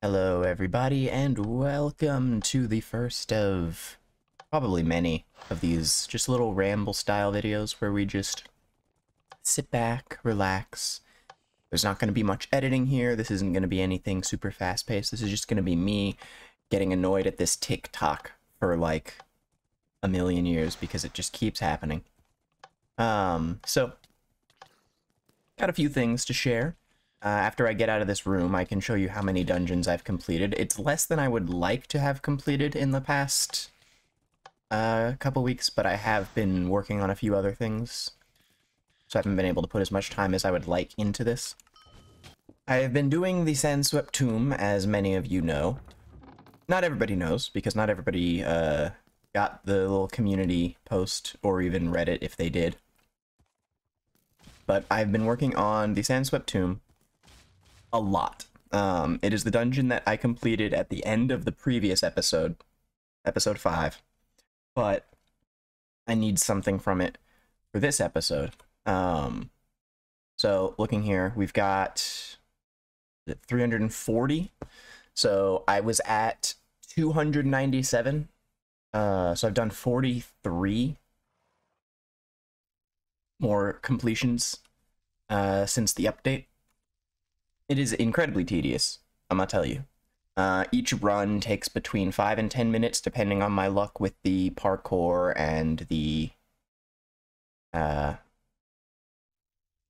Hello everybody and welcome to the first of probably many of these just little ramble style videos where we just sit back, relax. There's not going to be much editing here. This isn't going to be anything super fast paced. This is just going to be me getting annoyed at this TikTok for like a million years because it just keeps happening. So got a few things to share. After I get out of this room, I can show you how many dungeons I've completed. It's less than I would like to have completed in the past couple weeks, but I have been working on a few other things, so I haven't been able to put as much time as I would like into this. I have been doing the Sandswept Tomb, as many of you know. Not everybody knows, because not everybody got the little community post, or even read it if they did. But I've been working on the Sandswept Tomb a lot. It is the dungeon that I completed at the end of the previous episode, episode 5, but I need something from it for this episode. So looking here, we've got 340. So I was at 297. So I've done 43 more completions since the update. It is incredibly tedious, I'm gonna tell you. Each run takes between 5 and 10 minutes, depending on my luck with the parkour and the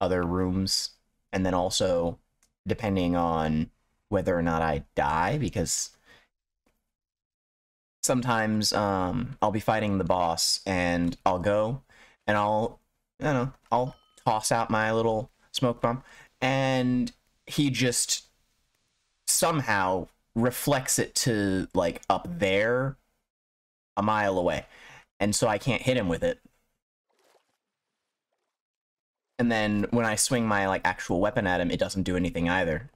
other rooms. And then also, depending on whether or not I die, because sometimes I'll be fighting the boss, and I'll go, and I'll toss out my little smoke bomb, and he just somehow reflects it to, like, up there, a mile away. And so I can't hit him with it. And then when I swing my, like, actual weapon at him, it doesn't do anything either.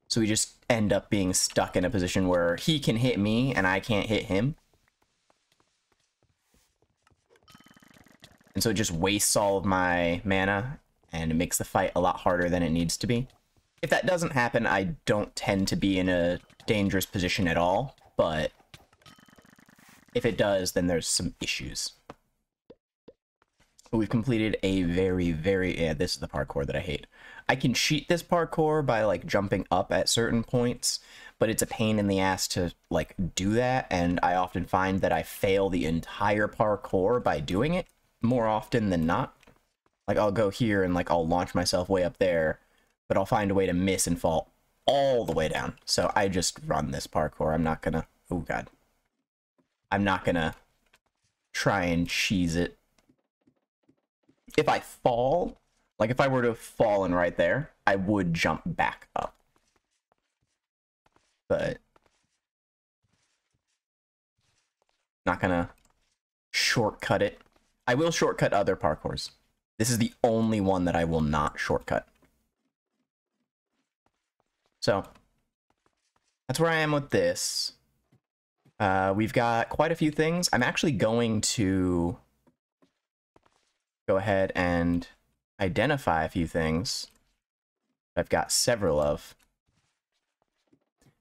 So we just end up being stuck in a position where he can hit me and I can't hit him. And so it just wastes all of my mana, and it makes the fight a lot harder than it needs to be. If that doesn't happen, I don't tend to be in a dangerous position at all, but if it does, then there's some issues. But we've completed a yeah, this is the parkour that I hate. I can cheat this parkour by, like, jumping up at certain points, but it's a pain in the ass to, like, do that, and I often find that I fail the entire parkour by doing it, more often than not. Like, I'll go here and, like, I'll launch myself way up there, but I'll find a way to miss and fall all the way down. So I just run this parkour. I'm not gonna... Oh, God. I'm not gonna try and cheese it. If I fall, like, if I were to have fallen right there, I would jump back up. But... not gonna shortcut it. I will shortcut other parkours. This is the only one that I will not shortcut. So, that's where I am with this. We've got quite a few things. I'm actually going to go ahead and identify a few things I've got several of,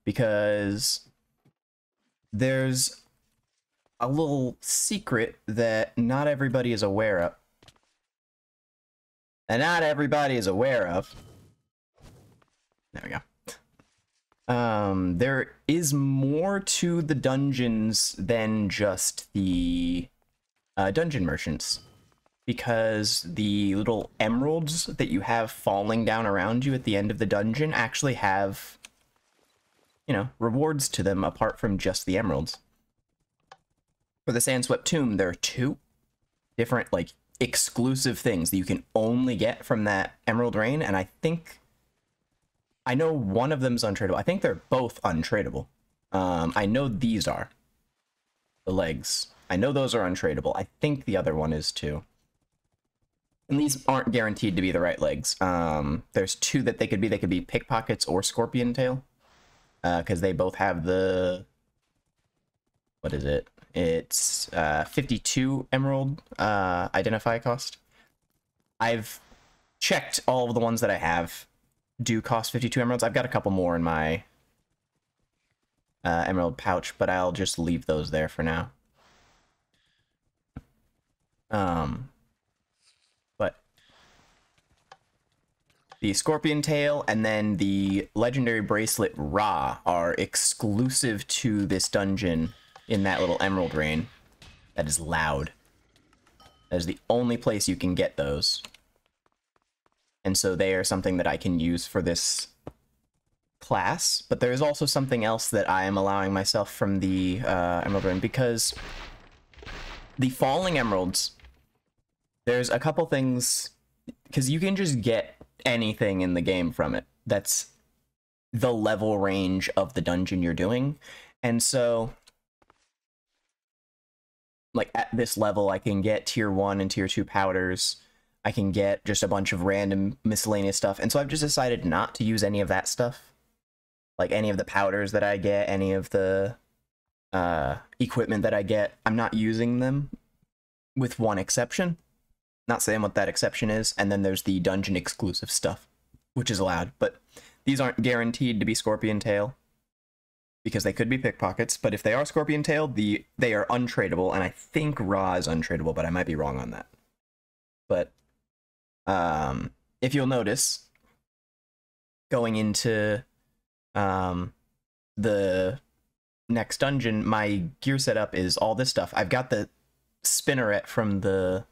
because there's a little secret that not everybody is aware of. And not everybody is aware of. There we go. There is more to the dungeons than just the dungeon merchants, because the little emeralds that you have falling down around you at the end of the dungeon actually have, you know, rewards to them apart from just the emeralds. For the Sandswept Tomb, there are 2 different, like, exclusive things that you can only get from that Emerald Rain, and I know one of them's untradeable. I think they're both untradeable. I know these are. The legs. I know those are untradeable. I think the other one is too. And these aren't guaranteed to be the right legs. There's 2 that they could be. They could be Pickpockets or Scorpion Tail. Because they both have the... what is it? It's 52 emerald identify cost. I've checked all of the ones that I have. do cost 52 emeralds. I've got a couple more in my emerald pouch, but I'll just leave those there for now. But the scorpion tail and then the legendary bracelet Ra are exclusive to this dungeon in that little emerald rain. That is loud. That is the only place you can get those. And so they are something that I can use for this class. But there is also something else that I am allowing myself from the emerald rain, because the falling emeralds, there's a couple things, because you can just get anything in the game from it. That's the level range of the dungeon you're doing. And so, like, at this level, I can get tier 1 and tier 2 powders. I can get just a bunch of random miscellaneous stuff. And so I've just decided not to use any of that stuff. Like, any of the powders that I get, any of the equipment that I get, I'm not using them, with one exception. Not saying what that exception is. And then there's the dungeon exclusive stuff, which is allowed. But these aren't guaranteed to be scorpion tail, because they could be pickpockets. But if they are scorpion tail, they are untradeable. And I think Ra is untradeable, but I might be wrong on that. But if you'll notice, going into the next dungeon, my gear setup is all this stuff. I've got the spinneret from the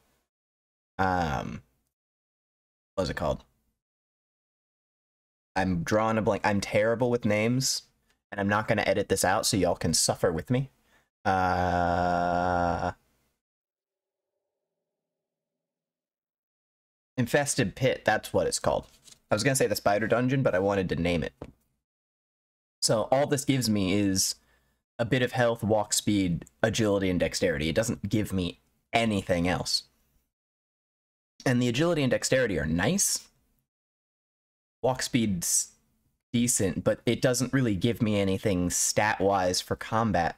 what is it called? I'm drawing a blank. I'm terrible with names, and I'm not going to edit this out, so y'all can suffer with me. Infested Pit, that's what it's called. I was going to say the spider dungeon, but I wanted to name it. So all this gives me is a bit of health, walk speed, agility, and dexterity. It doesn't give me anything else. And the agility and dexterity are nice. Walk speed's decent, but it doesn't really give me anything stat-wise for combat.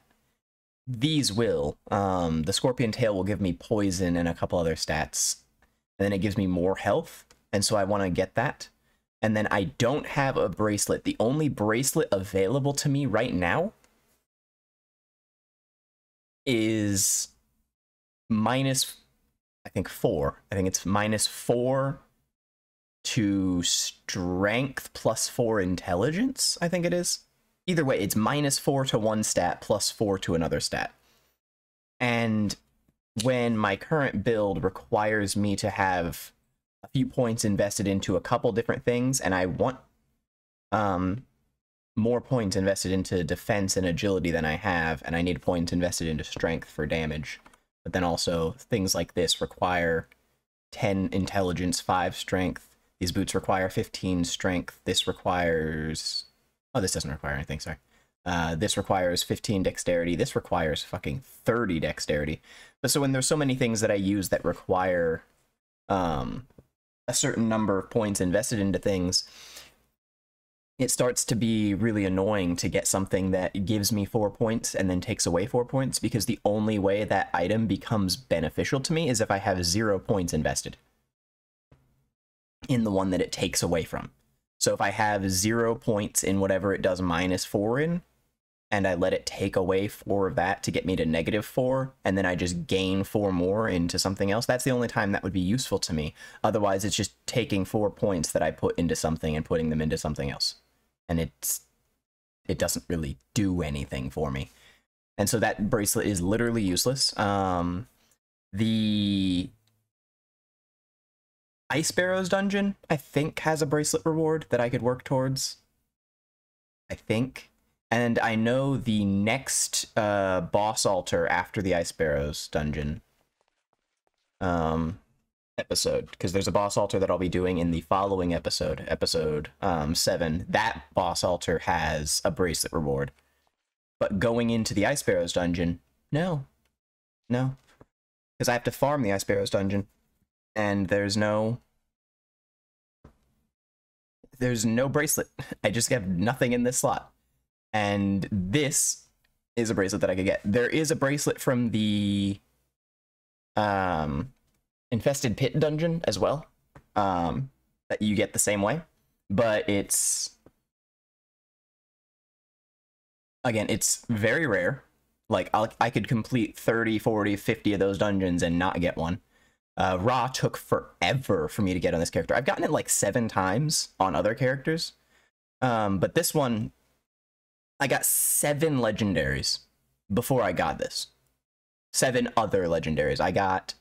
These will. The Scorpion Tail will give me poison and a couple other stats. And then it gives me more health, and so I want to get that. And then I don't have a bracelet. The only bracelet available to me right now is minus, I think 4. I think it's minus 4 to strength plus 4 intelligence, I think it is. Either way, it's minus 4 to one stat plus 4 to another stat. And when my current build requires me to have a few points invested into a couple different things, and I want more points invested into defense and agility than I have, and I need points invested into strength for damage. But then also things like this require 10 intelligence, 5 strength. These boots require 15 strength. This requires... Oh, this doesn't require anything, sorry. This requires 15 dexterity. This requires fucking 30 dexterity. But so when there's so many things that I use that require a certain number of points invested into things, it starts to be really annoying to get something that gives me 4 points and then takes away 4 points, because the only way that item becomes beneficial to me is if I have 0 points invested in the one that it takes away from. So if I have 0 points in whatever it does minus 4 in, and I let it take away 4 of that to get me to -4, and then I just gain 4 more into something else, that's the only time that would be useful to me. Otherwise, it's just taking 4 points that I put into something and putting them into something else. And it doesn't really do anything for me. And so that bracelet is literally useless. The Ice Sparrows dungeon, I think, has a bracelet reward that I could work towards. I think. And I know the next boss altar after the Ice Sparrows dungeon episode, because there's a boss altar that I'll be doing in the following episode, episode 7. That boss altar has a bracelet reward. But going into the Ice Sparrows dungeon, no. No. Because I have to farm the Ice Sparrows dungeon. And there's no bracelet. I just have nothing in this slot. And this is a bracelet that I could get. There is a bracelet from the Infested Pit dungeon as well, that you get the same way. but it's, again, it's very rare. Like, I could complete 30, 40, 50 of those dungeons and not get one. Ra took forever for me to get on this character. I've gotten it like 7 times on other characters. But this one, I got 7 legendaries before I got this. 7 other legendaries. I got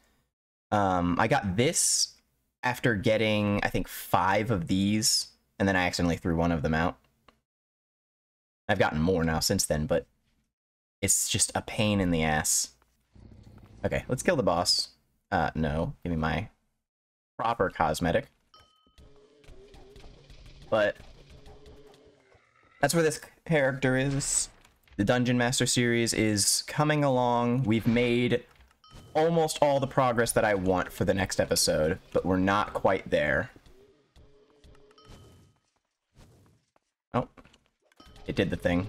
this after getting, I think, 5 of these, and then I accidentally threw one of them out. I've gotten more now since then, but it's just a pain in the ass. Okay, let's kill the boss. No, give me my proper cosmetic. But that's where this character is. The Dungeon Master series is coming along. We've made almost all the progress that I want for the next episode, but we're not quite there. Oh, it did the thing.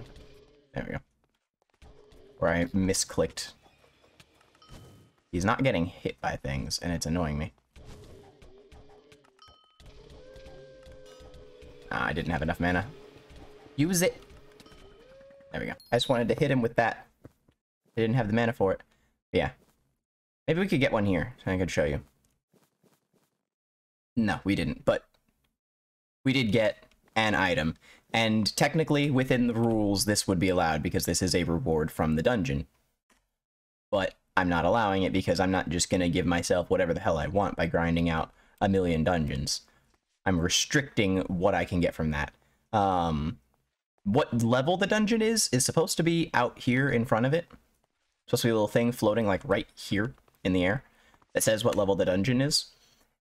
There we go. Where I misclicked. He's not getting hit by things, and it's annoying me. Ah, I didn't have enough mana. Use it! There we go. I just wanted to hit him with that. I didn't have the mana for it. But yeah. Maybe we could get one here, so I could show you. No, we didn't, but we did get an item. And technically, within the rules, this would be allowed because this is a reward from the dungeon. But I'm not allowing it because I'm not just going to give myself whatever the hell I want by grinding out a million dungeons. I'm restricting what I can get from that. What level the dungeon is supposed to be out here in front of it. Supposed to be a little thing floating like right here in the air that says what level the dungeon is.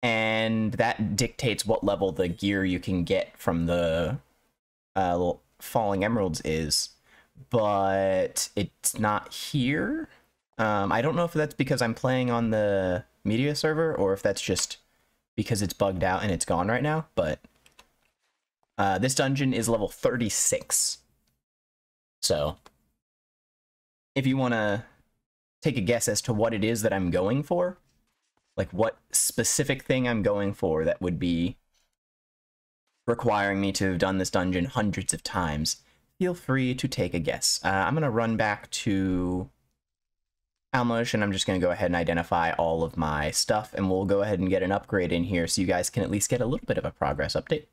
And that dictates what level the gear you can get from the little falling emeralds is. But it's not here. I don't know if that's because I'm playing on the media server or if that's just because it's bugged out and it's gone right now, but this dungeon is level 36. So if you want to take a guess as to what it is that I'm going for, like what specific thing I'm going for that would be requiring me to have done this dungeon hundreds of times, feel free to take a guess. I'm going to run back to Almosh, and I'm just going to go ahead and identify all of my stuff, and we'll go ahead and get an upgrade in here so you guys can at least get a little bit of a progress update.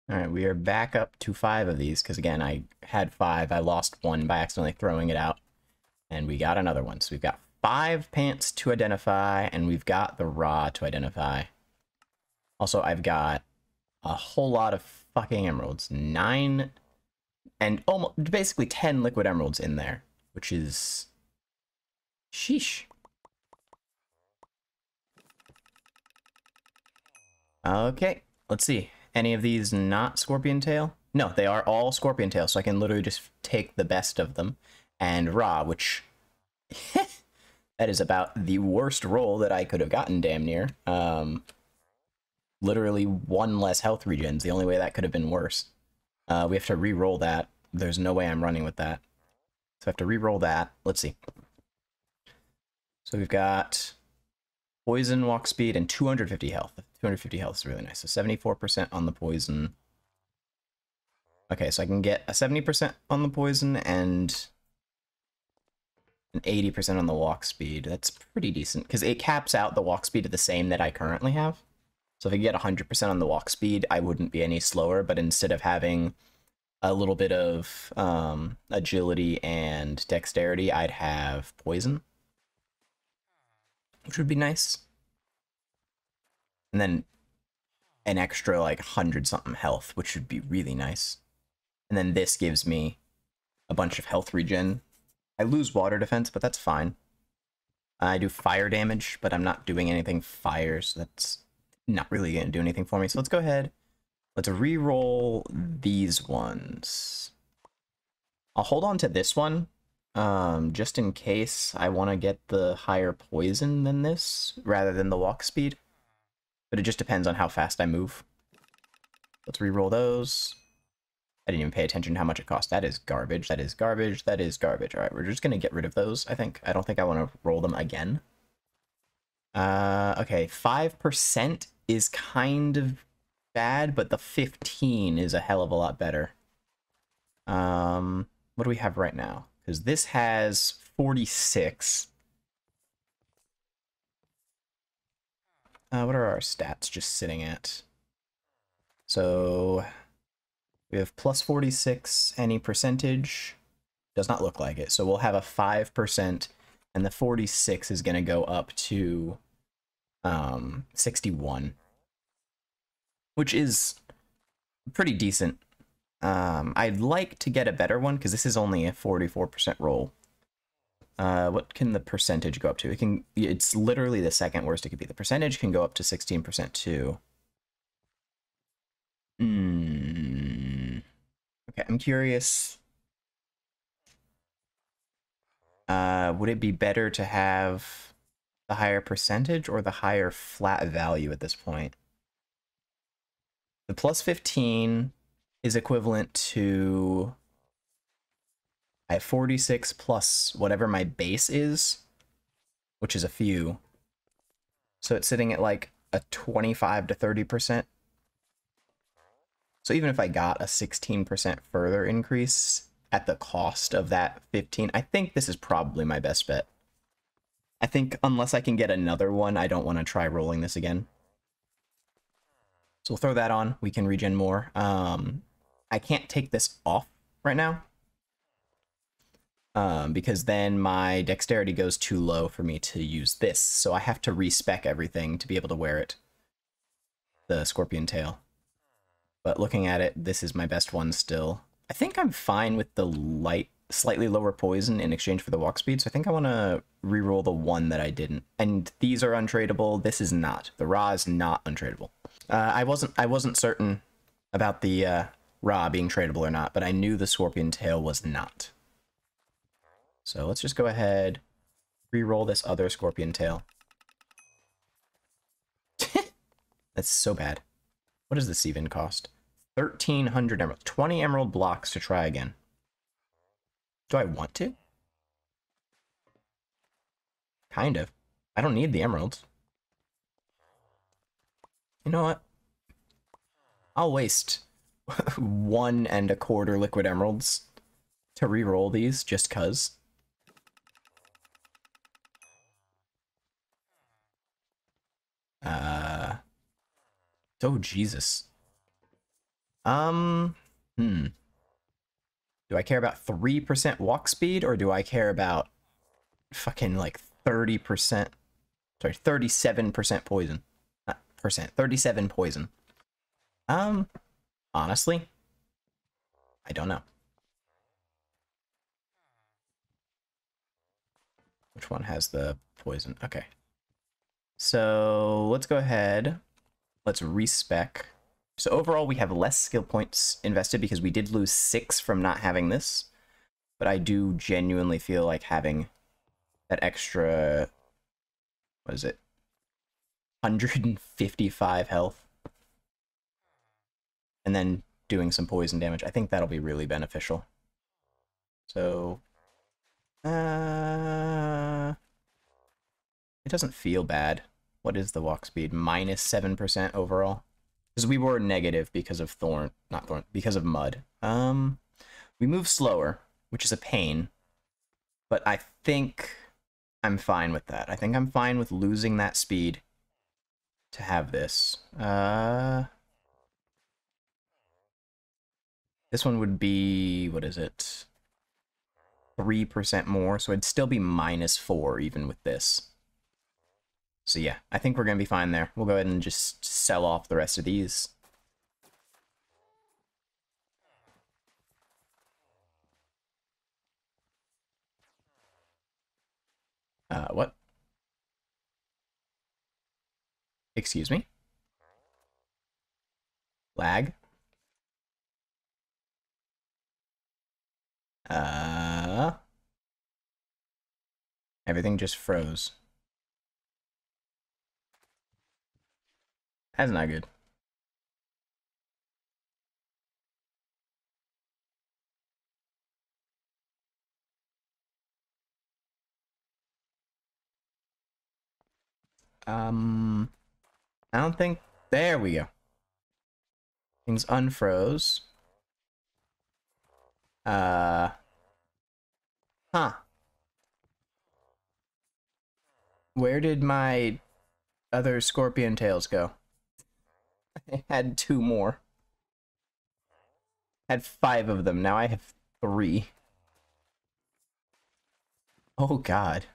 Alright, we are back up to 5 of these, because again, I had 5, I lost 1 by accidentally throwing it out, and we got another one. So we've got 5 pants to identify, and we've got the raw to identify. Also, I've got a whole lot of fucking emeralds. 9, and almost, basically 10 liquid emeralds in there, which is... sheesh. Okay, let's see. Any of these not Scorpion Tail? No, they are all Scorpion Tail, so I can literally just take the best of them. And Ra, which... that is about the worst roll that I could have gotten, damn near. Literally 1 less health regens. The only way that could have been worse. We have to re-roll that. There's no way I'm running with that. So I have to re-roll that. Let's see. So we've got poison, walk speed, and 250 health. 250 health is really nice. So 74% on the poison. Okay, so I can get a 70% on the poison and an 80% on the walk speed. That's pretty decent, because it caps out the walk speed to the same that I currently have. So if I get 100% on the walk speed, I wouldn't be any slower, but instead of having a little bit of agility and dexterity, I'd have poison, which would be nice. And then an extra like 100-something health, which would be really nice. And then this gives me a bunch of health regen. I lose water defense, but that's fine. I do fire damage, but I'm not doing anything fire, so that's not really going to do anything for me. So let's go ahead. Let's re-roll these ones. I'll hold on to this one, just in case I want to get the higher poison than this, rather than the walk speed. But it just depends on how fast I move. Let's re-roll those. I didn't even pay attention to how much it cost. That is garbage. That is garbage. That is garbage. All right, we're just going to get rid of those, I think. I don't think I want to roll them again. Okay, 5% is kind of bad, but the 15 is a hell of a lot better. What do we have right now? Because this has 46. What are our stats just sitting at? So we have plus 46, any percentage. Does not look like it. So we'll have a 5%, and the 46 is going to go up to 61, which is pretty decent. I'd like to get a better one because this is only a 44% roll. What can the percentage go up to? It's literally the second worst it could be. The percentage can go up to 16% too. Okay, I'm curious. Would it be better to have the higher percentage or the higher flat value at this point? The plus 15 is equivalent to, I have 46 plus whatever my base is, which is a few. So it's sitting at like a 25 to 30%. So even if I got a 16% further increase at the cost of that 15, I think this is probably my best bet. I think unless I can get another one, I don't want to try rolling this again. So we'll throw that on. We can regen more. I can't take this off right now. Because then my dexterity goes too low for me to use this. So I have to respec everything to be able to wear it. The scorpion tail. But looking at it, this is my best one still. I think I'm fine with the slightly lower poison in exchange for the walk speed, so I think I want to reroll the one that I didn't. And these are untradeable. This is not. The raw is not untradeable. I wasn't certain about the raw being tradable or not, but I knew the scorpion tail was not. So let's just go ahead, reroll this other scorpion tail. That's so bad. What does this even cost? 1,300 emeralds. 20 emerald blocks to try again. Do I want to? Kind of. I don't need the emeralds. You know what? I'll waste 1 1/4 liquid emeralds to reroll these just cuz. Oh, Jesus. Do I care about 3% walk speed, or do I care about fucking like 30%? Sorry, 37% poison. Not percent, 37 poison. Honestly, I don't know. Which one has the poison? Okay. So let's go ahead. Let's respec. So overall, we have less skill points invested because we did lose 6 from not having this. But I do genuinely feel like having that extra, what is it? 155 health. And then doing some poison damage. I think that'll be really beneficial. So, it doesn't feel bad. What is the walk speed? Minus 7% overall. Because we were negative because of because of mud. We move slower, which is a pain. But I think I'm fine with that. I think I'm fine with losing that speed to have this. This one would be, what is it? 3% more, so it'd still be minus 4 even with this. So yeah, I think we're going to be fine there. We'll go ahead and just sell off the rest of these. What? Excuse me? Lag? Everything just froze. That's not good. I don't think... There we go. Things unfroze. Huh. Where did my other scorpion tails go? I had 2 more. Had 5 of them, now I have 3. Oh god.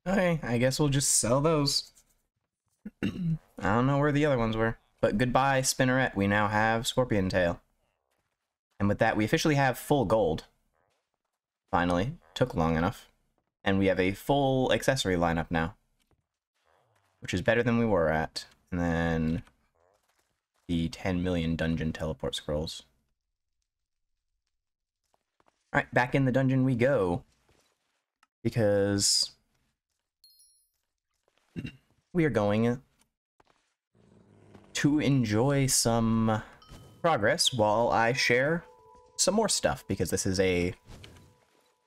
Okay, I guess we'll just sell those. I don't know where the other ones were. But goodbye, Spinneret. We now have Scorpion Tail. And with that, we officially have full gold. Finally. Took long enough. And we have a full accessory lineup now. Which is better than we were at. And then the 10 million dungeon teleport scrolls. Alright, back in the dungeon we go. Because we are going to enjoy some progress while I share some more stuff, because this is a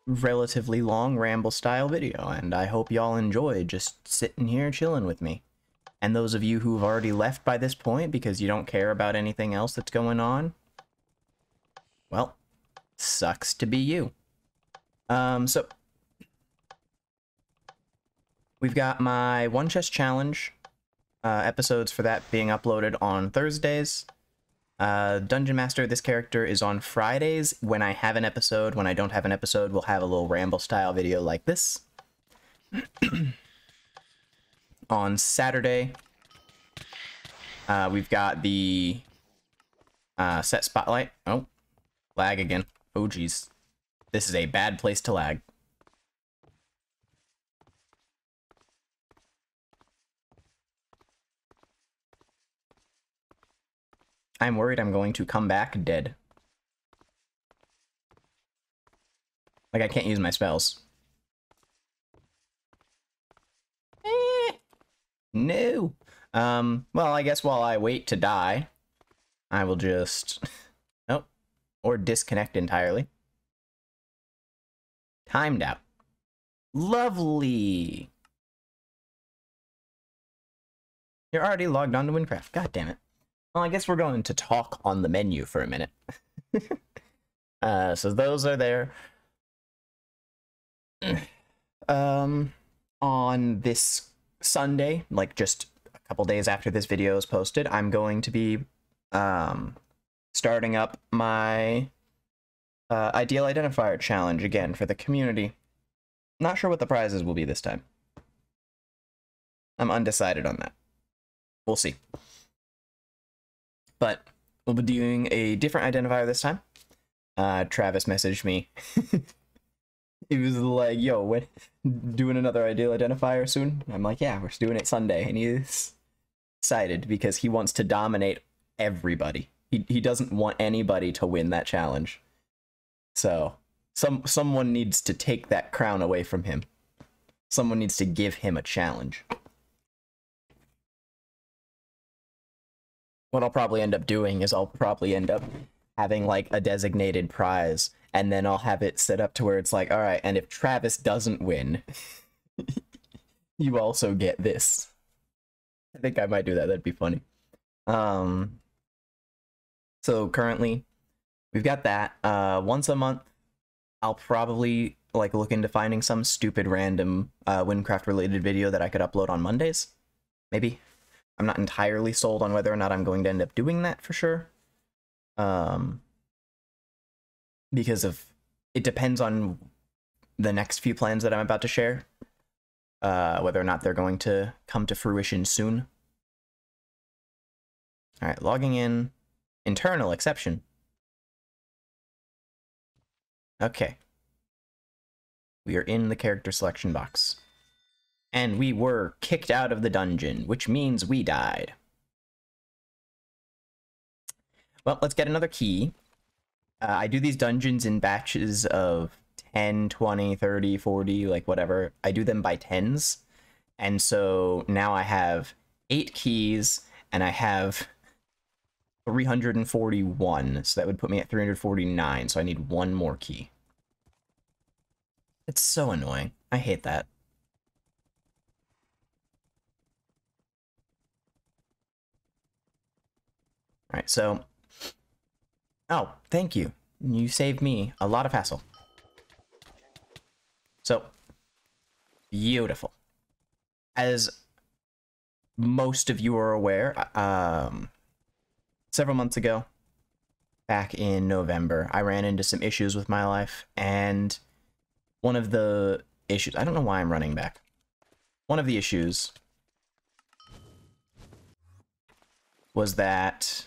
relatively long ramble style video, and I hope y'all enjoy just sitting here chilling with me. And those of you who've already left by this point because you don't care about anything else that's going on, well, sucks to be you. So we've got my One Chest Challenge episodes for that being uploaded on Thursdays. Dungeon Master, this character, is on Fridays when I have an episode. When I don't have an episode, we'll have a little ramble style video like this. On Saturday, we've got the set spotlight. Oh, lag again. Oh geez, this is a bad place to lag. I'm worried I'm going to come back dead. Like, I can't use my spells. No. Well, I guess while I wait to die, I will just... Nope. Or disconnect entirely. Timed out. Lovely. You're already logged on to Wynncraft. God damn it. Well, I guess we're going to talk on the menu for a minute. So those are there. On this Sunday, like just a couple days after this video is posted, I'm going to be starting up my Ideal Identifier Challenge again for the community. Not sure what the prizes will be this time. I'm undecided on that. We'll see. But we'll be doing a different identifier this time. Travis messaged me. He was like, yo, when doing another ideal identifier soon? I'm like, yeah, we're doing it Sunday. And he's excited because he wants to dominate everybody. He doesn't want anybody to win that challenge. So someone needs to take that crown away from him. Someone needs to give him a challenge. What I'll probably end up doing is I'll probably end up having like a designated prize, and then I'll have it set up to where it's like, all right, and if Travis doesn't win, you also get this. I think I might do that. That'd be funny. So currently we've got that. Once a month, I'll probably like look into finding some stupid random Wynncraft related video that I could upload on Mondays. Maybe. I'm not entirely sold on whether or not I'm going to end up doing that for sure. Because of it depends on the next few plans that I'm about to share. Whether or not they're going to come to fruition soon. Alright, logging in. Internal exception. Okay. We are in the character selection box. And we were kicked out of the dungeon, which means we died. Well, let's get another key. I do these dungeons in batches of 10, 20, 30, 40, like whatever. I do them by tens. And so now I have 8 keys, and I have 341. So that would put me at 349, so I need 1 more key. It's so annoying. I hate that. right, so... Oh, thank you. You saved me a lot of hassle. So, beautiful. As most of you are aware, several months ago, back in November, I ran into some issues with my life, and one of the issues... I don't know why I'm running back. One of the issues was that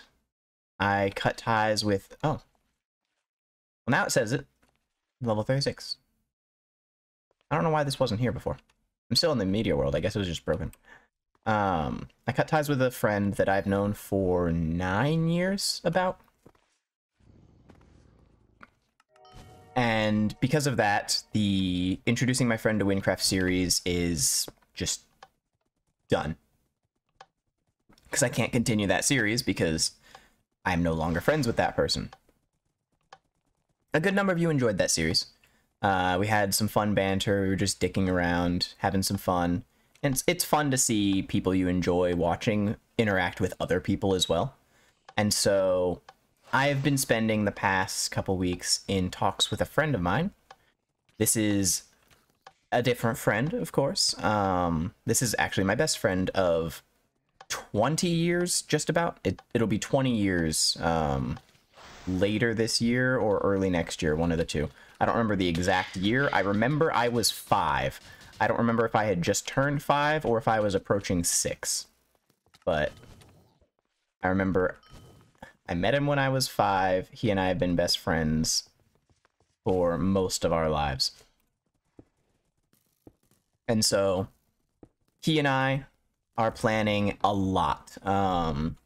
I cut ties with... Oh. Well, now it says it. Level 36. I don't know why this wasn't here before. I'm still in the media world. I guess it was just broken. I cut ties with a friend that I've known for 9 years, about. And because of that, the Introducing My Friend to Wynncraft series is just done. Because I can't continue that series because I'm no longer friends with that person. A good number of you enjoyed that series. We had some fun banter, we were just dicking around, having some fun. And it's fun to see people you enjoy watching interact with other people as well. And so I've been spending the past couple weeks in talks with a friend of mine. This is a different friend, of course. This is actually my best friend of 20 years, just about. It'll be 20 years later this year or early next year, one of the two. I don't remember the exact year. I remember I was 5. I don't remember if I had just turned 5 or if I was approaching 6. But I remember I met him when I was 5. He and I have been best friends for most of our lives. And so he and I are planning a lot. I'm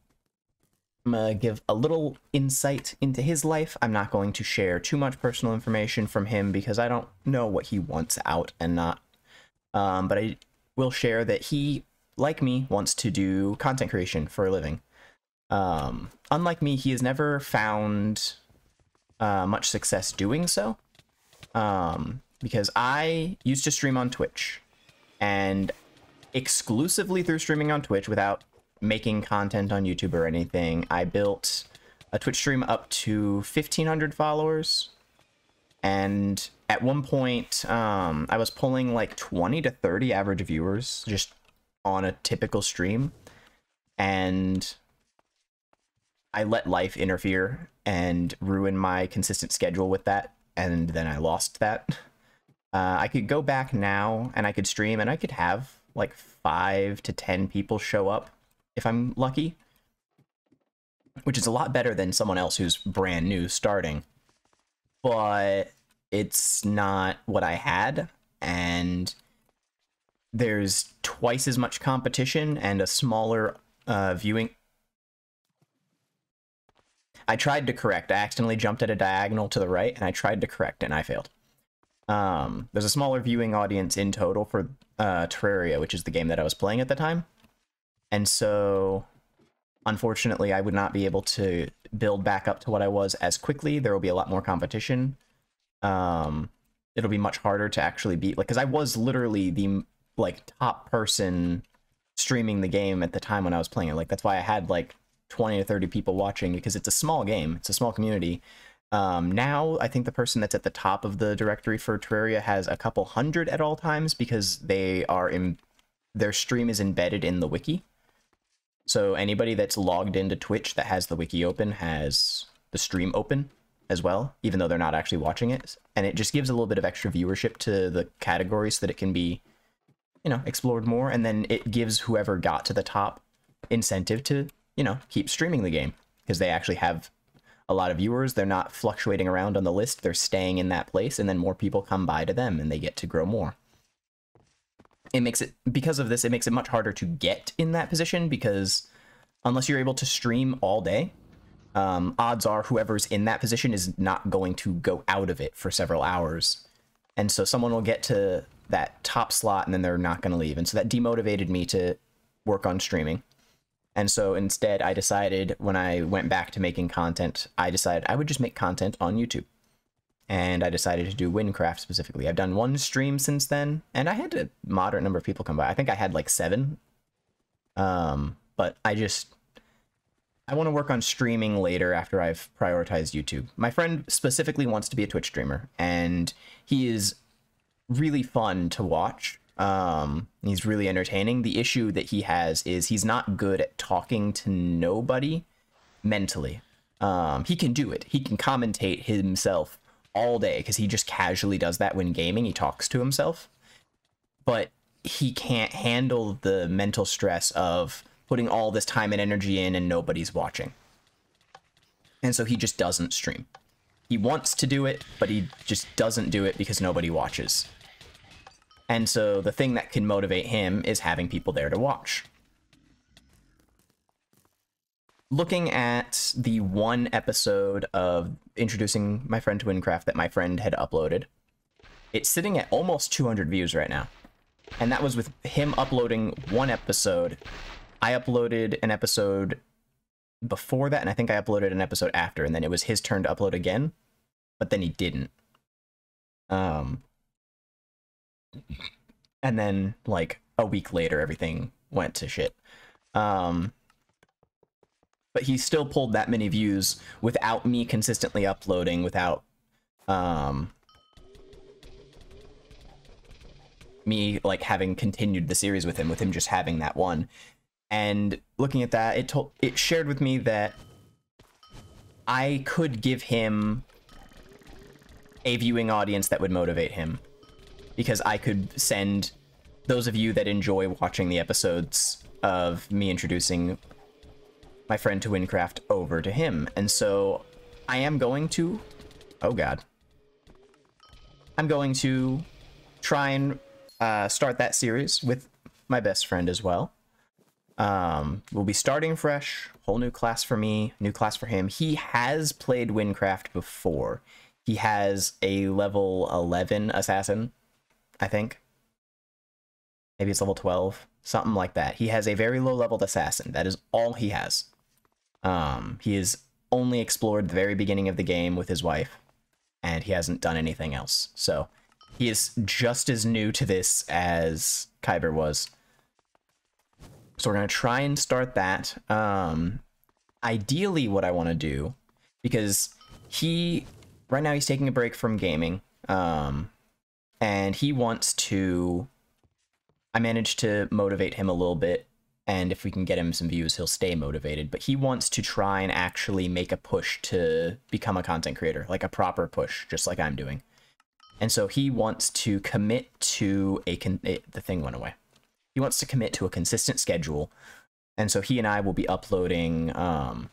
gonna give a little insight into his life. I'm not going to share too much personal information from him because I don't know what he wants out and not. But I will share that he, like me, wants to do content creation for a living. Unlike me, he has never found much success doing so. Because I used to stream on Twitch, and exclusively through streaming on Twitch without making content on YouTube or anything, I built a Twitch stream up to 1,500 followers. And at one point, I was pulling like 20 to 30 average viewers just on a typical stream. And I let life interfere and ruin my consistent schedule with that. And then I lost that. I could go back now and I could stream and I could have like 5 to 10 people show up if I'm lucky, which is a lot better than someone else who's brand new starting. But it's not what I had, and there's twice as much competition and a smaller viewing. I tried to correct. I accidentally jumped at a diagonal to the right, and I tried to correct, and I failed. There's a smaller viewing audience in total for Terraria, which is the game that I was playing at the time. And so, unfortunately, I would not be able to build back up to what I was as quickly. There will be a lot more competition. It'll be much harder to actually beat, like, because I was literally the, like, top person streaming the game at the time when I was playing it. Like, that's why I had, like, 20 to 30 people watching, because it's a small game. It's a small community. Now, I think the person that's at the top of the directory for Terraria has a couple hundred at all times, because they are in... their stream is embedded in the wiki. So anybody that's logged into Twitch that has the wiki open has the stream open as well, even though they're not actually watching it. And it just gives a little bit of extra viewership to the category so that it can be, you know, explored more. And then it gives whoever got to the top incentive to, you know, keep streaming the game, because they actually have a lot of viewers. They're not fluctuating around on the list. They're staying in that place, and then more people come by to them and they get to grow more. It makes it, because of this, it makes it much harder to get in that position, because unless you're able to stream all day, odds are whoever's in that position is not going to go out of it for several hours. And so someone will get to that top slot and then they're not going to leave. And so that demotivated me to work on streaming. And so instead, I decided, when I went back to making content, I decided I would just make content on YouTube. And I decided to do Wynncraft specifically. I've done 1 stream since then, and I had a moderate number of people come by. I think I had like 7. But I I want to work on streaming later after I've prioritized YouTube. My friend specifically wants to be a Twitch streamer, and he is really fun to watch. He's really entertaining. The issue that he has is he's not good at talking to nobody mentally. He can do it. He can commentate himself all day because he just casually does that when gaming. He talks to himself, but he can't handle the mental stress of putting all this time and energy in and nobody's watching. And so he just doesn't stream. He wants to do it, but he just doesn't do it because nobody watches. And so the thing that can motivate him is having people there to watch. Looking at the one episode of introducing my friend to Wynncraft that my friend had uploaded, it's sitting at almost 200 views right now. And that was with him uploading one episode. I uploaded an episode before that, and I think I uploaded an episode after, and then it was his turn to upload again, but then he didn't. And then, like, a week later, everything went to shit. But he still pulled that many views without me consistently uploading, without me like having continued the series with him just having that one. And looking at that, it shared with me that I could give him a viewing audience that would motivate him, because I could send those of you that enjoy watching the episodes of me introducing my friend to Wynncraft over to him. And so I am going to, oh god, I'm going to try and start that series with my best friend as well. We'll be starting fresh, whole new class for me, new class for him. He has played Wynncraft before. He has a level 11 assassin, I think. Maybe it's level 12, something like that. He has a very low leveled assassin. That is all he has. He has only explored the very beginning of the game with his wife, and he hasn't done anything else. So he is just as new to this as Kyber was. So we're going to try and start that. Ideally, what I want to do, because right now he's taking a break from gaming, and he wants to, I managed to motivate him a little bit, and if we can get him some views, he'll stay motivated, but he wants to try and actually make a push to become a content creator, like a proper push, just like I'm doing. And so he wants to commit to the thing went away. He wants to commit to a consistent schedule, and so he and I will be uploading a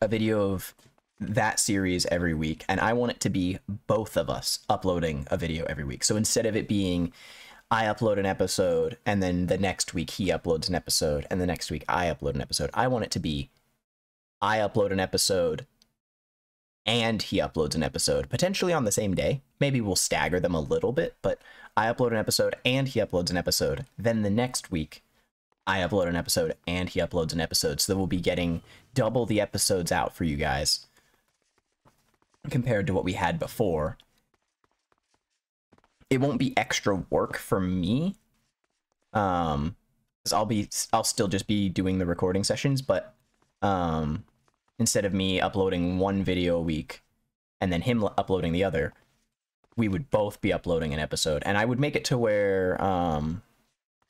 video of that series every week, and I want it to be both of us uploading a video every week. So instead of it being I upload an episode, and then the next week he uploads an episode, and the next week I upload an episode, I want it to be I upload an episode, and he uploads an episode, potentially on the same day. Maybe we'll stagger them a little bit, but I upload an episode, and he uploads an episode. Then the next week, I upload an episode, and he uploads an episode. So we'll be getting double the episodes out for you guys compared to what we had before. It won't be extra work for me, because I'll still just be doing the recording sessions, but instead of me uploading one video a week and then him uploading the other, we would both be uploading an episode, and I would make it to where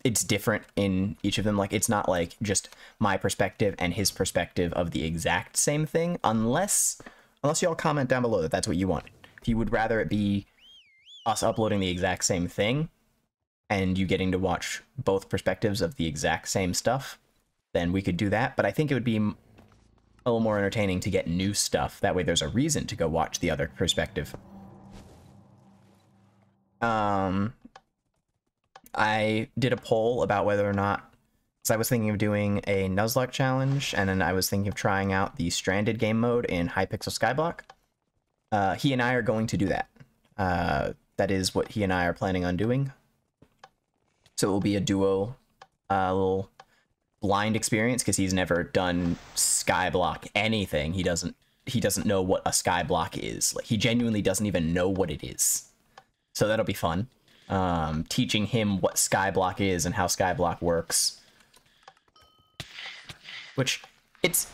it's different in each of them. Like, it's not like just my perspective and his perspective of the exact same thing, unless y'all comment down below that that's what you want. If you would rather it be us uploading the exact same thing and you getting to watch both perspectives of the exact same stuff, then we could do that. But I think it would be a little more entertaining to get new stuff. That way there's a reason to go watch the other perspective. I did a poll about whether or not, because I was thinking of doing a Nuzlocke challenge, and then I was thinking of trying out the Stranded game mode in Hypixel Skyblock. He and I are going to do that. That is what he and I are planning on doing. So it will be a duo, little blind experience, because he's never done Skyblock anything. He doesn't know what a Skyblock is. Like, he genuinely doesn't even know what it is. So that'll be fun. Teaching him what Skyblock is and how Skyblock works. Which, It's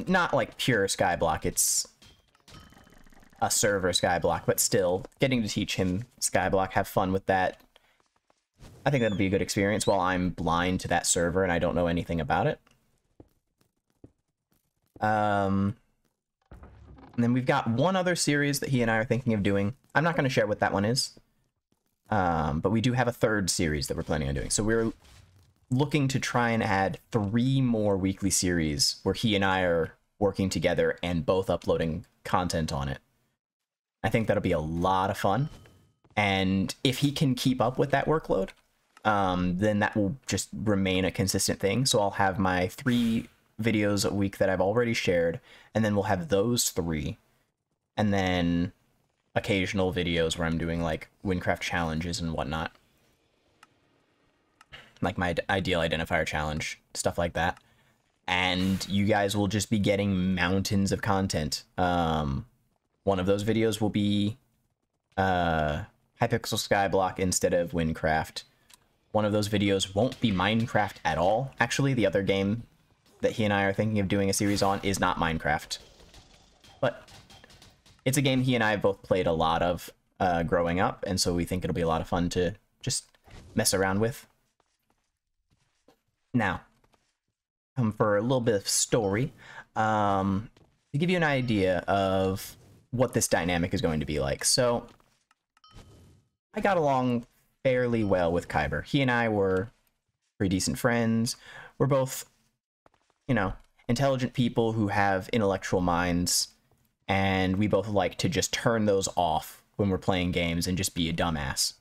not like pure Skyblock, it's a server Skyblock, but still, getting to teach him Skyblock, have fun with that, I think that'll be a good experience while I'm blind to that server and I don't know anything about it. And then we've got one other series that he and I are thinking of doing. I'm not going to share what that one is, but we do have a third series that we're planning on doing. So we're looking to try and add 3 more weekly series where he and I are working together and both uploading content on it. I think that'll be a lot of fun. And if he can keep up with that workload, then that will just remain a consistent thing. So I'll have my 3 videos a week that I've already shared, and then we'll have those 3. And then occasional videos where I'm doing like Wynncraft challenges and whatnot. Like my ideal identifier challenge, stuff like that. And you guys will just be getting mountains of content. One of those videos will be Hypixel Skyblock instead of Wynncraft. One of those videos won't be Minecraft at all. Actually, the other game that he and I are thinking of doing a series on is not Minecraft. But it's a game he and I have both played a lot of growing up, and so we think it'll be a lot of fun to just mess around with. Now, for a little bit of story, to give you an idea of what this dynamic is going to be like. So, I got along fairly well with Kyber. He and I were pretty decent friends. We're both, you know, intelligent people who have intellectual minds, and we both like to just turn those off when we're playing games and just be a dumbass.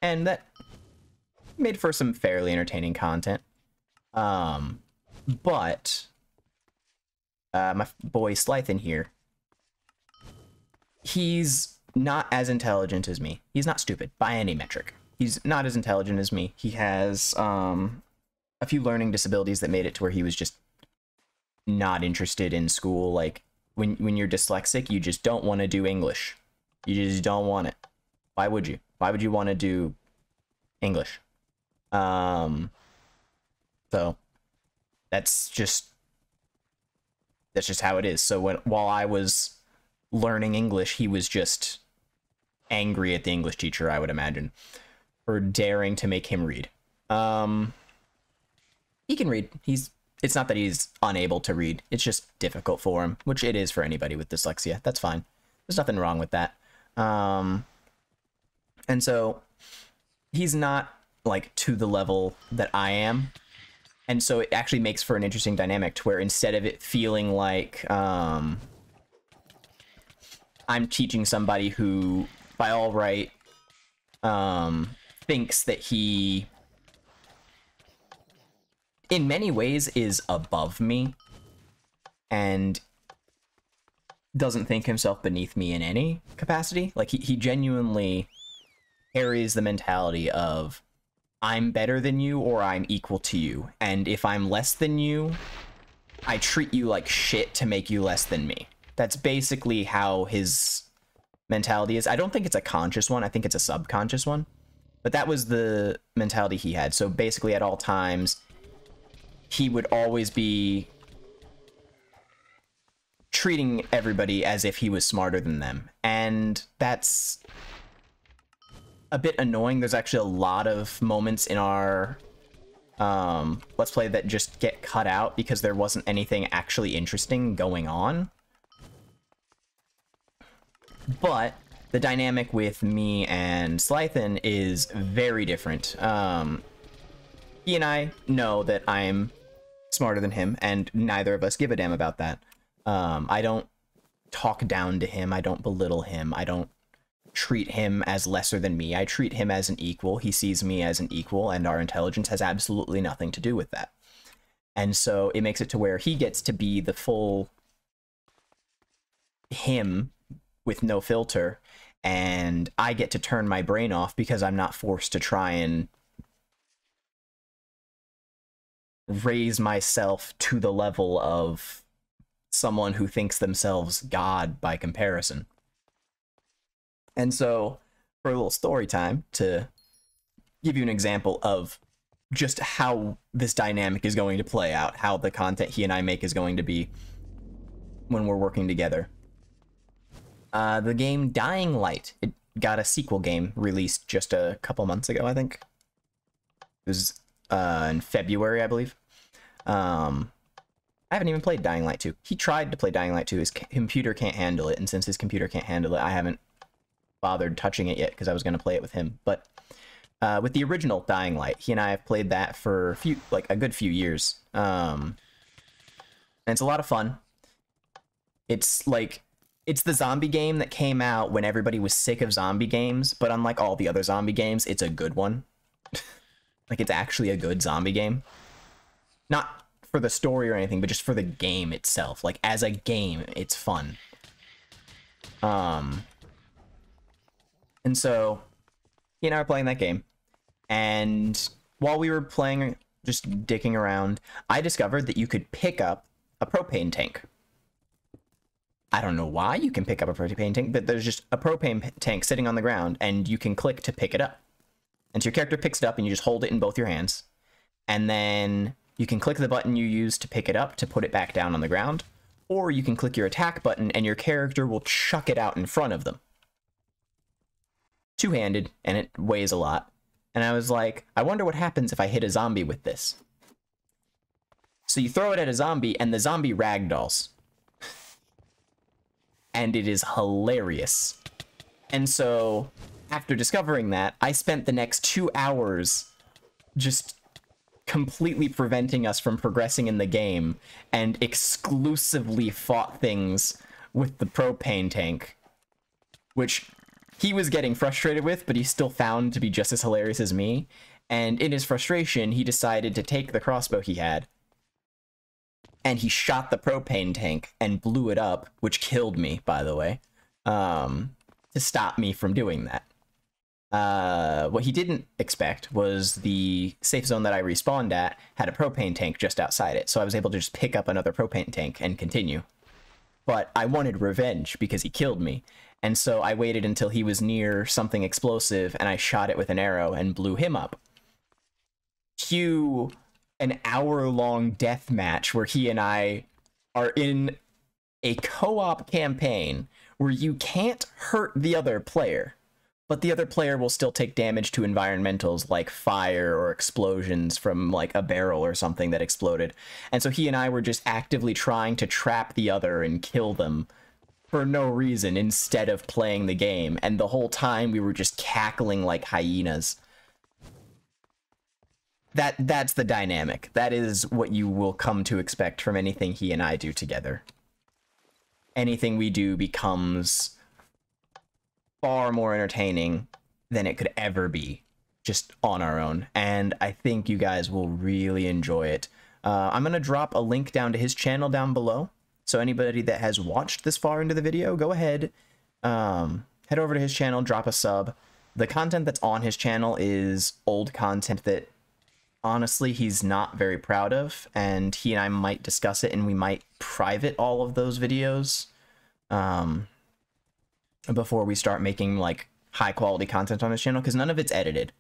And that made for some fairly entertaining content. But my boy Slythan here, he's not as intelligent as me. He's not stupid by any metric. He's not as intelligent as me. He has a few learning disabilities that made it to where he was just not interested in school. Like when you're dyslexic, you just don't want to do English. You just don't want it. Why would you? Why would you want to do English? So that's just how it is. So while I was learning English, he was just angry at the English teacher, I would imagine, for daring to make him read. He can read. It's not that he's unable to read. It's just difficult for him, which it is for anybody with dyslexia. That's fine. There's nothing wrong with that. And so he's not like to the level that I am. And so it actually makes for an interesting dynamic to where instead of it feeling like I'm teaching somebody who, by all right, thinks that he, in many ways, is above me and doesn't think himself beneath me in any capacity. Like, he genuinely carries the mentality of, I'm better than you or I'm equal to you. And if I'm less than you, I treat you like shit to make you less than me. That's basically how his mentality is. I don't think it's a conscious one. I think it's a subconscious one. But that was the mentality he had. So basically at all times, he would always be treating everybody as if he was smarter than them. And that's a bit annoying. There's actually a lot of moments in our Let's Play that just get cut out because there wasn't anything actually interesting going on. But the dynamic with me and Slythan is very different. He and I know that I'm smarter than him, and neither of us give a damn about that. I don't talk down to him. I don't belittle him. I don't treat him as lesser than me. I treat him as an equal. He sees me as an equal, and our intelligence has absolutely nothing to do with that. And so it makes it to where he gets to be the full him with no filter, and I get to turn my brain off because I'm not forced to try and raise myself to the level of someone who thinks themselves God by comparison. And so, for a little story time, to give you an example of just how this dynamic is going to play out, how the content he and I make is going to be when we're working together. The game Dying Light, it got a sequel game released just a couple months ago, I think. It was in February, I believe. I haven't even played Dying Light 2. He tried to play Dying Light 2. His computer can't handle it, and since his computer can't handle it, I haven't bothered touching it yet because I was going to play it with him. But with the original Dying Light, he and I have played that for a good few years. And it's a lot of fun. It's the zombie game that came out when everybody was sick of zombie games, but unlike all the other zombie games, it's a good one. Like, it's actually a good zombie game. Not for the story or anything, but just for the game itself. Like, as a game, it's fun. And so, he and I were playing that game, and while we were playing, just dicking around, I discovered that you could pick up a propane tank. I don't know why you can pick up a propane tank, but there's just a propane tank sitting on the ground, and you can click to pick it up. And so your character picks it up, and you just hold it in both your hands. And then you can click the button you use to pick it up to put it back down on the ground. Or you can click your attack button, and your character will chuck it out in front of them. Two-handed, and it weighs a lot. And I was like, I wonder what happens if I hit a zombie with this. So you throw it at a zombie, and the zombie ragdolls. And it is hilarious. And so, after discovering that, I spent the next 2 hours just completely preventing us from progressing in the game, and exclusively fought things with the propane tank, which he was getting frustrated with, but he still found to be just as hilarious as me. And in his frustration, he decided to take the crossbow he had, and he shot the propane tank and blew it up, which killed me, by the way, to stop me from doing that. What he didn't expect was the safe zone that I respawned at had a propane tank just outside it, so I was able to just pick up another propane tank and continue. But I wanted revenge because he killed me, and so I waited until he was near something explosive, and I shot it with an arrow and blew him up. Cue an hour-long death match where he and I are in a co-op campaign where you can't hurt the other player, but the other player will still take damage to environmentals like fire or explosions from like a barrel or something that exploded. And so he and I were just actively trying to trap the other and kill them for no reason instead of playing the game. And the whole time we were just cackling like hyenas. That's the dynamic. That is what you will come to expect from anything he and I do together. Anything we do becomes far more entertaining than it could ever be just on our own, and I think you guys will really enjoy it. I'm gonna drop a link down to his channel down below, so anybody that has watched this far into the video, go ahead, head over to his channel, drop a sub. The content that's on his channel is old content that honestly he's not very proud of, and he and I might discuss it, and we might private all of those videos before we start making like high quality content on his channel, because none of it's edited.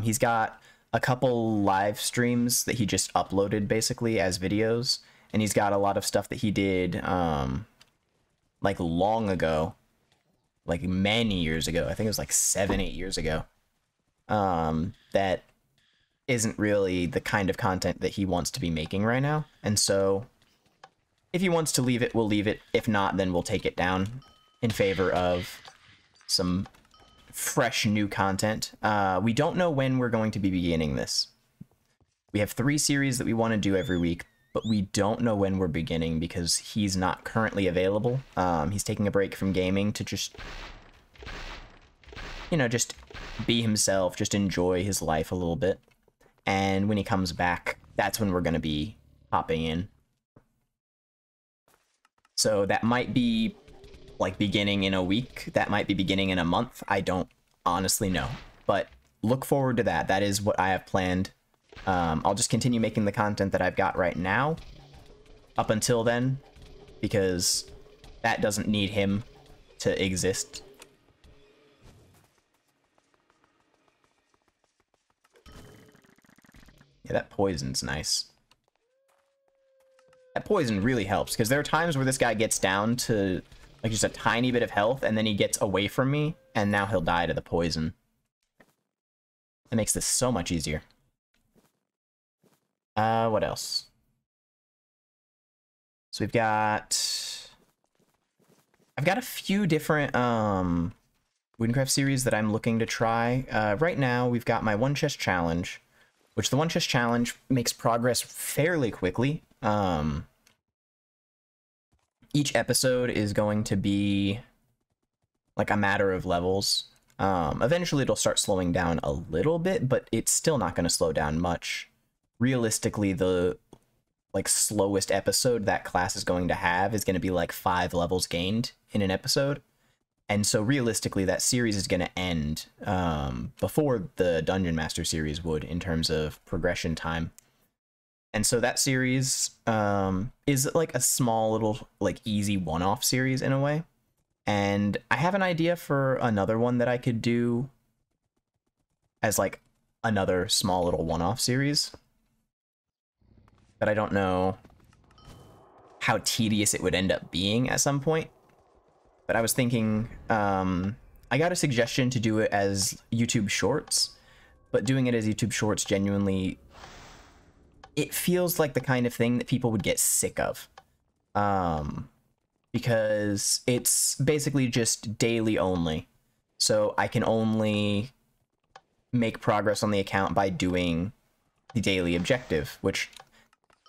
He's got a couple live streams that he just uploaded basically as videos, and he's got a lot of stuff that he did like long ago, like many years ago. I think it was like 7-8 years ago, that isn't really the kind of content that he wants to be making right now. And so if he wants to leave it, we'll leave it. If not, then we'll take it down in favor of some fresh new content. We don't know when we're going to be beginning this. We have 3 series that we want to do every week, but we don't know when we're beginning because he's not currently available. He's taking a break from gaming to just, you know, just be himself, just enjoy his life a little bit. And when he comes back, that's when we're going to be hopping in. So that might be like beginning in a week. That might be beginning in a month. I don't honestly know. But look forward to that. That is what I have planned. I'll just continue making the content that I've got right now up until then, because that doesn't need him to exist. Yeah, that poison's nice. That poison really helps, because there are times where this guy gets down to, like, just a tiny bit of health, and then he gets away from me, and now he'll die to the poison. That makes this so much easier. What else? So we've got... I've got a few different, Wynncraft series that I'm looking to try. Right now, we've got my One Chest Challenge, which the One Chest Challenge makes progress fairly quickly. Each episode is going to be like a matter of levels. Eventually it'll start slowing down a little bit, but it's still not going to slow down much. Realistically, the like slowest episode that class is going to have is going to be like 5 levels gained in an episode. And so realistically, that series is going to end before the Dungeon Master series would in terms of progression time. And so that series is like a small little, like, easy one-off series in a way. And I have an idea for another one that I could do as, like, another small little one-off series. But I don't know how tedious it would end up being at some point. But I was thinking, I got a suggestion to do it as YouTube Shorts, but doing it as YouTube Shorts genuinely, it feels like the kind of thing that people would get sick of. Because it's basically just daily only. So I can only make progress on the account by doing the daily objective, which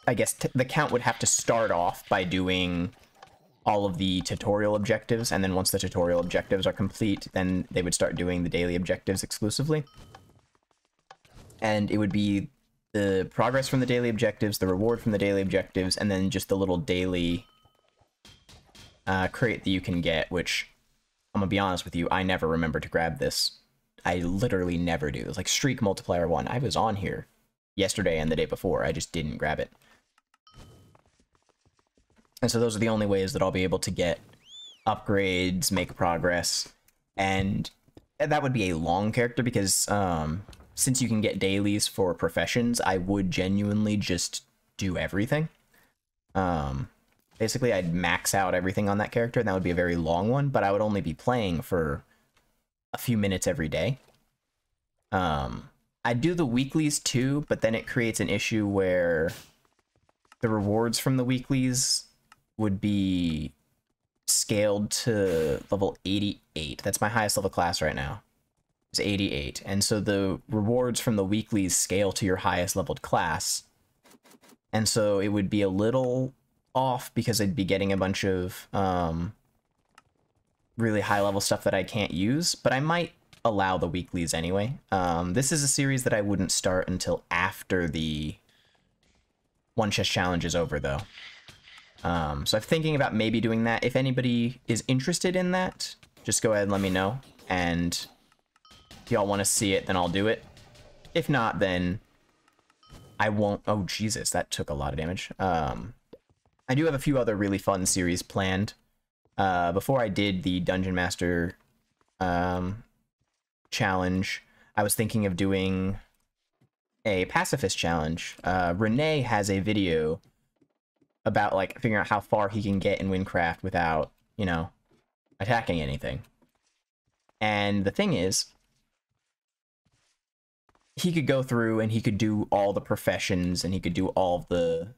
I guess the count would have to start off by doing all of the tutorial objectives, and then once the tutorial objectives are complete, then they would start doing the daily objectives exclusively. And it would be the progress from the daily objectives, the reward from the daily objectives, and then just the little daily crate that you can get, which, I'm gonna be honest with you, I never remember to grab this. I literally never do. It's like Streak Multiplier 1. I was on here yesterday and the day before. I just didn't grab it. And so those are the only ways that I'll be able to get upgrades, make progress, and that would be a long character because since you can get dailies for professions, I would genuinely just do everything. Basically, I'd max out everything on that character, and that would be a very long one, but I would only be playing for a few minutes every day. I do the weeklies too, but then it creates an issue where the rewards from the weeklies would be scaled to level 88. That's my highest level class right now. It's 88. And so the rewards from the weeklies scale to your highest leveled class. And so it would be a little off because I'd be getting a bunch of really high level stuff that I can't use, but I might allow the weeklies anyway. This is a series that I wouldn't start until after the One Chest Challenge is over, though. So I'm thinking about maybe doing that. If anybody is interested in that, just go ahead and let me know. And if y'all want to see it, then I'll do it. If not, then I won't. Oh, Jesus, that took a lot of damage. I do have a few other really fun series planned. Before I did the Dungeon Master challenge, I was thinking of doing a pacifist challenge. Renee has a video about, like, figuring out how far he can get in Wynncraft without, you know, attacking anything. And the thing is, he could go through and he could do all the professions and he could do all the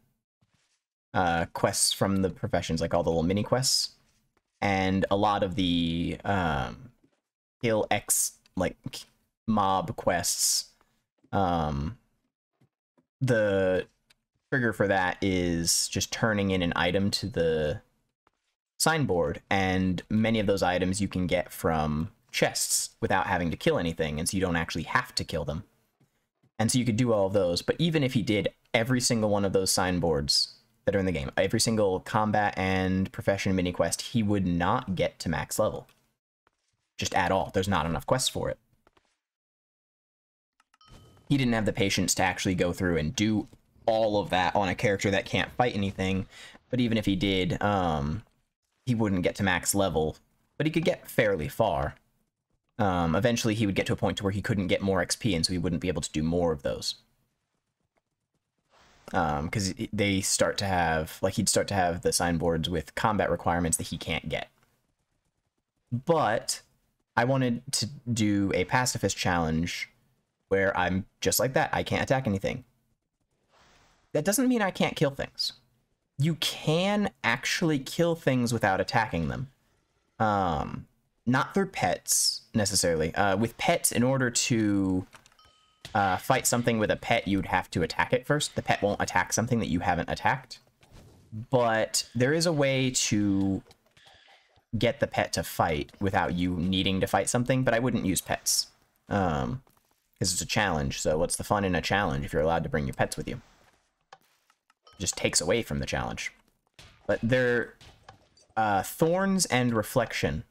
quests from the professions, like all the little mini quests, and a lot of the kill X, like, mob quests. The trigger for that is just turning in an item to the signboard, and many of those items you can get from chests without having to kill anything, and so you don't actually have to kill them. And so you could do all of those, but even if he did every single one of those signboards that are in the game, every single combat and profession mini quest, he would not get to max level. Just at all. There's not enough quests for it. He didn't have the patience to actually go through and do all of that on a character that can't fight anything, but even if he did, he wouldn't get to max level, but he could get fairly far. Eventually he would get to a point to where he couldn't get more XP, and so he wouldn't be able to do more of those. because they start to have, like, he'd start to have the signboards with combat requirements that he can't get. But I wanted to do a pacifist challenge where I'm just like that. I can't attack anything. That doesn't mean I can't kill things. You can actually kill things without attacking them. Not through pets, necessarily. With pets, in order to fight something with a pet, you'd have to attack it first. The pet won't attack something that you haven't attacked. But there is a way to get the pet to fight without you needing to fight something, but I wouldn't use pets. Because it's a challenge, so what's the fun in a challenge if you're allowed to bring your pets with you? It just takes away from the challenge. But they're thorns and reflection.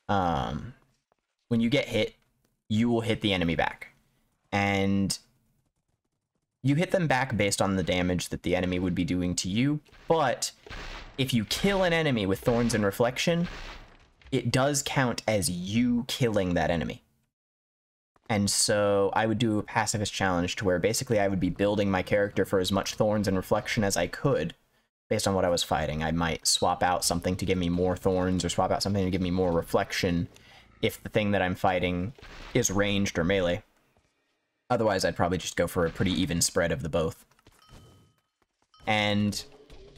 When you get hit, you will hit the enemy back. And you hit them back based on the damage that the enemy would be doing to you, but if you kill an enemy with thorns and reflection, it does count as you killing that enemy. And so I would do a pacifist challenge to where basically I would be building my character for as much thorns and reflection as I could based on what I was fighting. I might swap out something to give me more thorns or swap out something to give me more reflection if the thing that I'm fighting is ranged or melee. Otherwise, I'd probably just go for a pretty even spread of the both. And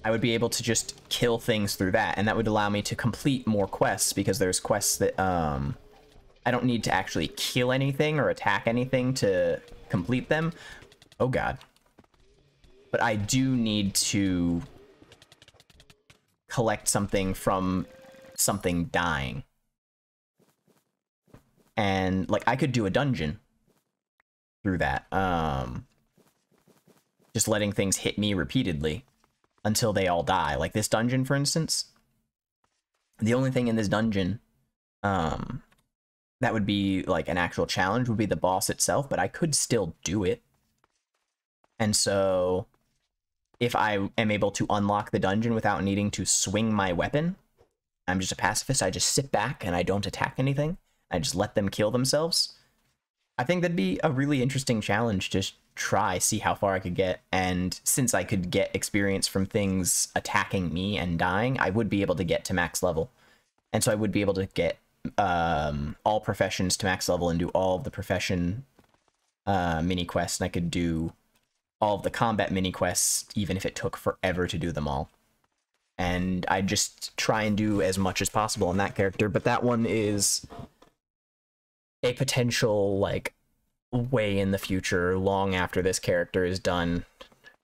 I would be able to just kill things through that, and that would allow me to complete more quests, because there's quests that I don't need to actually kill anything or attack anything to complete them. Oh god. But I do need to collect something from something dying. And, like, I could do a dungeon through that. Just letting things hit me repeatedly until they all die. Like this dungeon, for instance. The only thing in this dungeon that would be like an actual challenge would be the boss itself, but I could still do it. And so if I am able to unlock the dungeon without needing to swing my weapon, I'm just a pacifist. I just sit back and I don't attack anything. I just let them kill themselves. I think that'd be a really interesting challenge to try, see how far I could get. And since I could get experience from things attacking me and dying, I would be able to get to max level. And so I would be able to get all professions to max level and do all of the profession mini quests. And I could do all of the combat mini quests, even if it took forever to do them all. And I just try and do as much as possible in that character. But that one is a potential, like, way in the future, long after this character is done,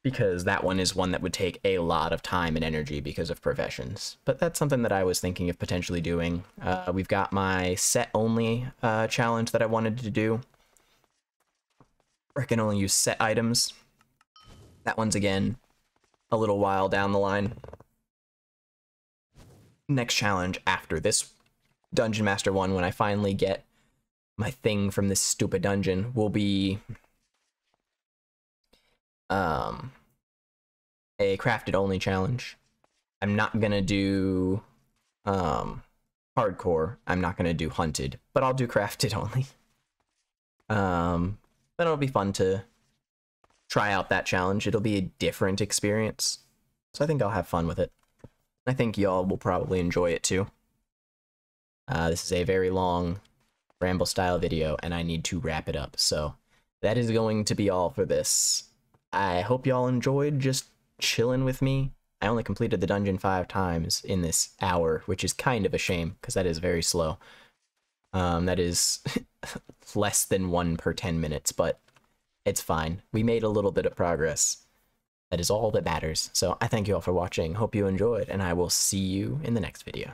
because that one is one that would take a lot of time and energy because of professions. But that's something that I was thinking of potentially doing. We've got my set-only challenge that I wanted to do, where I can only use set items. That one's, again, a little while down the line. Next challenge after this Dungeon Master one, when I finally get my thing from this stupid dungeon, will be a crafted only challenge. I'm not gonna do hardcore. I'm not gonna do hunted, but I'll do crafted only. But it'll be fun to try out that challenge. It'll be a different experience, so I think I'll have fun with it. I think y'all will probably enjoy it too. This is a very long Ramble style video, and I need to wrap it up, so that is going to be all for this. I hope y'all enjoyed just chilling with me. I only completed the dungeon 5 times in this hour, which is kind of a shame, because that is very slow. That is less than 1 per 10 minutes, but it's fine. We made a little bit of progress. That is all that matters. So I thank you all for watching. Hope you enjoyed, and I will see you in the next video.